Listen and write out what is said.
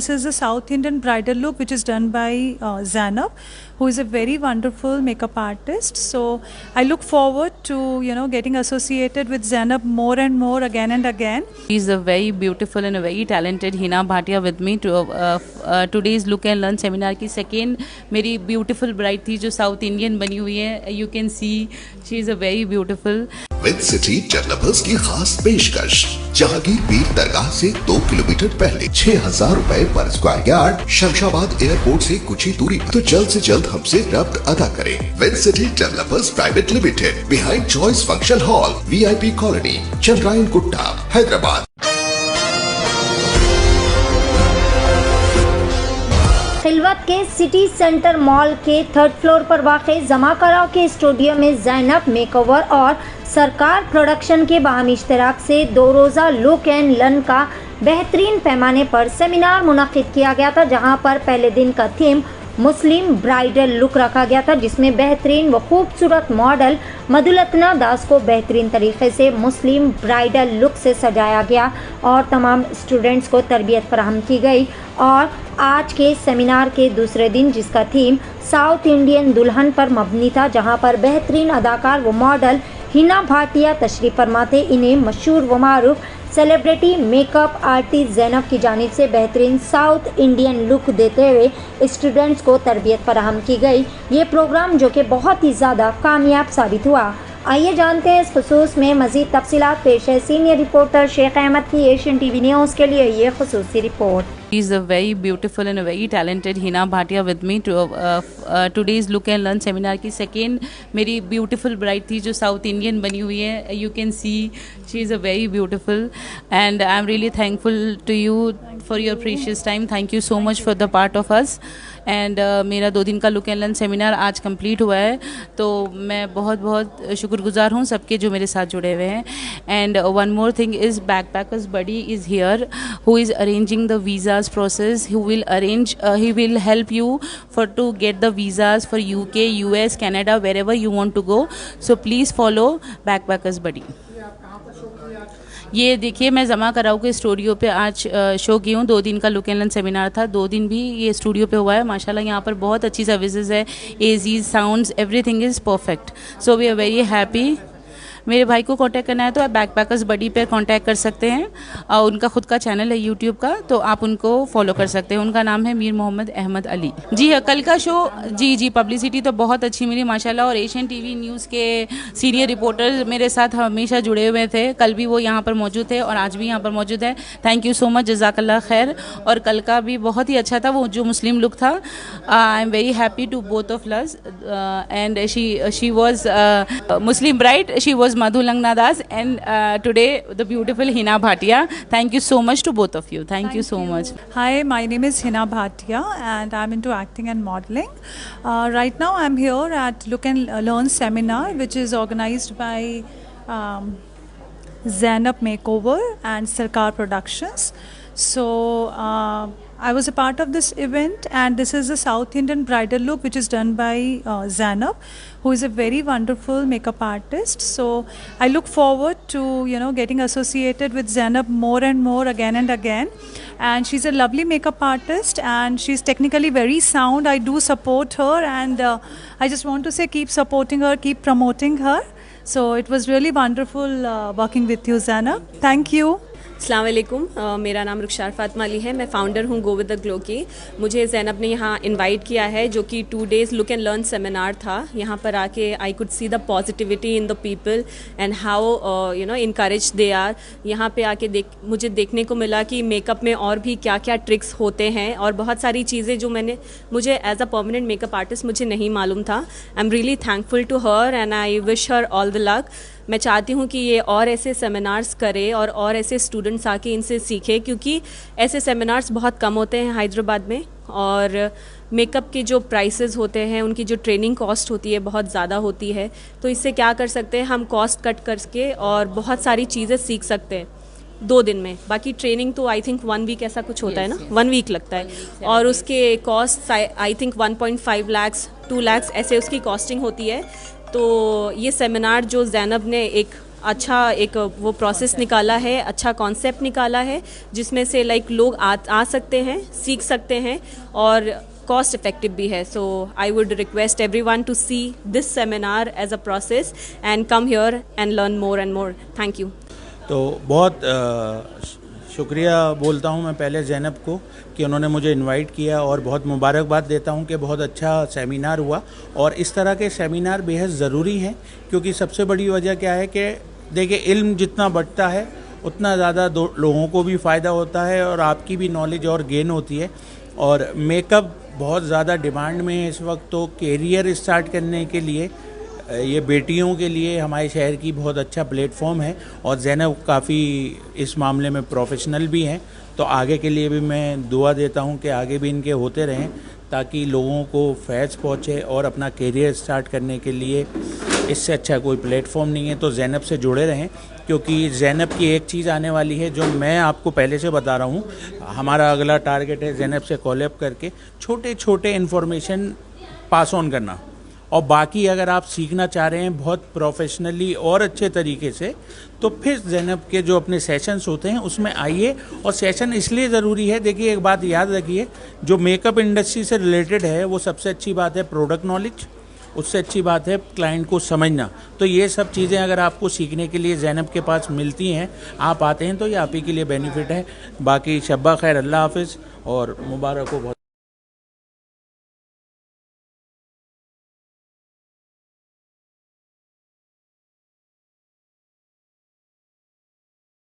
This is a South Indian bridal look which is done by Zainab, who is a very wonderful makeup artist. So I look forward to getting associated with Zainab more and more again and again. She is a very beautiful and a very talented Hina Bhatia with me to today's Look and Learn seminar की second मेरी beautiful bride थी जो South Indian बनी हुई है. You can see she is a very beautiful. With city developers की खास पेशकश जहांगीर पीर दरगाह से 2 किलोमीटर पहले 6,000 रुपए पर स्क्वायर यार्ड, शमशाबाद एयरपोर्ट से कुछ ही दूरी पर। तो जल्द से जल्द हमसे रब्त अदा करें। With city developers private limited, behind choice function hall, VIP colony, Chandrayangutta, Hyderabad. Khilwat के सिटी सेंटर मॉल के 3rd फ्लोर पर वाक़ जमा कराव के स्टूडियो में ज़ैनब मेकओवर और सरकार प्रोडक्शन के बाहमी इश्तराक से 2 रोज़ा लुक एंड लर्न का बेहतरीन पैमाने पर सेमिनार मुनक़िद किया गया था, जहां पर पहले दिन का थीम मुस्लिम ब्राइडल लुक रखा गया था, जिसमें बेहतरीन व खूबसूरत मॉडल मधुलतना दास को बेहतरीन तरीके से मुस्लिम ब्राइडल लुक से सजाया गया और तमाम स्टूडेंट्स को तरबियत फराहम की गई। और आज के सेमिनार के दूसरे दिन, जिसका थीम साउथ इंडियन दुल्हन पर मबनी था, जहां पर बेहतरीन अदाकार व मॉडल हिना भाटिया तशरीफ़ फरमा थे। इन्हें मशहूर व मारूफ सेलिब्रिटी मेकअप आर्टिस्ट ज़ैनब की जानिब से बेहतरीन साउथ इंडियन लुक देते हुए स्टूडेंट्स को तरबियत फराहम की गई। ये प्रोग्राम जो कि बहुत ही ज़्यादा कामयाब साबित हुआ। आइए जानते हैं इस खुसूस में मज़ीद तफसीलात। पेश है सीनियर रिपोर्टर शेख अहमद की एशियन TV न्यूज़ के लिए ये खुसूसी report. She is a very beautiful and a very talented Hina Bhatia with me to today's Look and Learn seminar की second मेरी beautiful bride थी जो South Indian बनी हुई है. You can see she is a very beautiful and I am really thankful to you for your precious time. Thank you so much for the part of us. And मेरा 2 दिन का look and learn seminar आज complete हुआ है, तो मैं बहुत बहुत शुक्रगुजार हूँ सबके जो मेरे साथ जुड़े हुए हैं। And one more thing is backpackers buddy is here who is arranging the visas process, he will help you for to get the visas for UK, US, Canada, wherever you want to go. So please follow Backpackers Buddy. ये देखिए मैं जमा कराऊ के studio पे आज show की हूँ। 2 दिन का लुक एंड लर्न सेमिनार था, 2 दिन भी ये स्टूडियो पे हुआ है। माशाल्लाह यहाँ पर बहुत अच्छी सर्विसेज है, एजी sounds, everything is perfect. So we are very happy. मेरे भाई को कांटेक्ट करना है तो आप बैकपैकर्स बडी पे कांटेक्ट कर सकते हैं और उनका खुद का चैनल है यूट्यूब का, तो आप उनको फॉलो कर सकते हैं। उनका नाम है मीर मोहम्मद अहमद अली। जी हाँ, कल का शो जी पब्लिसिटी तो बहुत अच्छी मिली माशाल्लाह। और एशियन TV न्यूज़ के सीनियर रिपोर्टर मेरे साथ हमेशा जुड़े हुए थे, कल भी वो यहाँ पर मौजूद थे और आज भी यहाँ पर मौजूद है। थैंक यू सो मच, जज़ाकल्लाह खैर। और कल का भी बहुत ही अच्छा था, वो जो मुस्लिम लुक था। I am very happy to both of us and she was Muslim bride, she was Madhulana Das, and today the beautiful Hina Bhatia. Thank you so much to both of you. Thank you so much. Hi, my name is Hina Bhatia and I'm into acting and modeling. Right now I'm here at Look and Learn seminar, which is organized by Zainab Makeover and Sarkar Productions. So I was a part of this event, and this is a South Indian bridal look which is done by Zainab, who is a very wonderful makeup artist. So I look forward to getting associated with Zainab more and more again and again. And she's a lovely makeup artist and she's technically very sound. I do support her, and I just want to say keep supporting her, keep promoting her. So it was really wonderful working with you, Zainab. Thank you. अस्सलाम वालेकुम, मेरा नाम रुखसार फातिमा अली है। मैं founder हूँ go with the glow की। मुझे ज़ैनब ने यहाँ इनवाइट किया है, जो कि 2 days look and learn seminar था। यहाँ पर आके I could see the positivity in the people and how encourage they are. यहाँ पे आके मुझे देखने को मिला कि मेकअप में और भी क्या क्या ट्रिक्स होते हैं और बहुत सारी चीज़ें जो मुझे as a permanent makeup artist मुझे नहीं मालूम था। I am really thankful to her and I wish her all the luck. मैं चाहती हूँ कि ये और ऐसे सेमिनार्स करे और ऐसे स्टूडेंट्स आके इनसे सीखे, क्योंकि ऐसे सेमिनार्स बहुत कम होते हैं हैदराबाद में। और मेकअप के जो प्राइसेस होते हैं, उनकी जो ट्रेनिंग कॉस्ट होती है बहुत ज़्यादा होती है। तो इससे क्या कर सकते हैं हम, कॉस्ट कट करके और बहुत सारी चीज़ें सीख सकते हैं 2 दिन में। बाकी ट्रेनिंग तो आई थिंक 1 वीक ऐसा कुछ होता है ना, 1 वीक लगता है। और उसके cost I think 1.5 lakhs 2 lakhs ऐसे उसकी कॉस्टिंग होती है। तो ये सेमिनार जो ज़ैनब ने एक अच्छा एक वो प्रोसेस निकाला है, अच्छा कॉन्सेप्ट निकाला है, जिसमें से लाइक लोग आ सकते हैं, सीख सकते हैं और कॉस्ट इफेक्टिव भी है. So I would request everyone to see this seminar as a process and come here and learn more and more. Thank you. तो बहुत शुक्रिया बोलता हूं मैं पहले ज़ैनब को कि उन्होंने मुझे इनवाइट किया, और बहुत मुबारकबाद देता हूं कि बहुत अच्छा सेमिनार हुआ. और इस तरह के सेमिनार बेहद ज़रूरी हैं, क्योंकि सबसे बड़ी वजह क्या है कि देखिए, इल्म जितना बढ़ता है उतना ज़्यादा लोगों को भी फ़ायदा होता है और आपकी भी नॉलेज और गेन होती है. और मेकअप बहुत ज़्यादा डिमांड में है इस वक्त, तो कैरियर स्टार्ट करने के लिए ये बेटियों के लिए हमारे शहर की बहुत अच्छा प्लेटफॉर्म है. और ज़ैनब काफ़ी इस मामले में प्रोफेशनल भी हैं, तो आगे के लिए भी मैं दुआ देता हूं कि आगे भी इनके होते रहें, ताकि लोगों को फैज़ पहुंचे और अपना कैरियर स्टार्ट करने के लिए इससे अच्छा कोई प्लेटफॉर्म नहीं है. तो ज़ैनब से जुड़े रहें, क्योंकि ज़ैनब की एक चीज़ आने वाली है जो मैं आपको पहले से बता रहा हूँ. हमारा अगला टारगेट है ज़ैनब से कोलैब करके छोटे छोटे इन्फॉर्मेशन पास ऑन करना, और बाकी अगर आप सीखना चाह रहे हैं बहुत प्रोफेशनली और अच्छे तरीके से, तो फिर ज़ैनब के जो अपने सेशंस होते हैं उसमें आइए. और सेशन इसलिए ज़रूरी है, देखिए एक बात याद रखिए, जो मेकअप इंडस्ट्री से रिलेटेड है वो सबसे अच्छी बात है प्रोडक्ट नॉलेज, उससे अच्छी बात है क्लाइंट को समझना. तो ये सब चीज़ें अगर आपको सीखने के लिए ज़ैनब के पास मिलती हैं, आप आते हैं, तो ये आप ही के लिए बेनिफिट है. बाकी शब्बा खैर, अल्लाह हाफिज़ और मुबारक हो बहुत.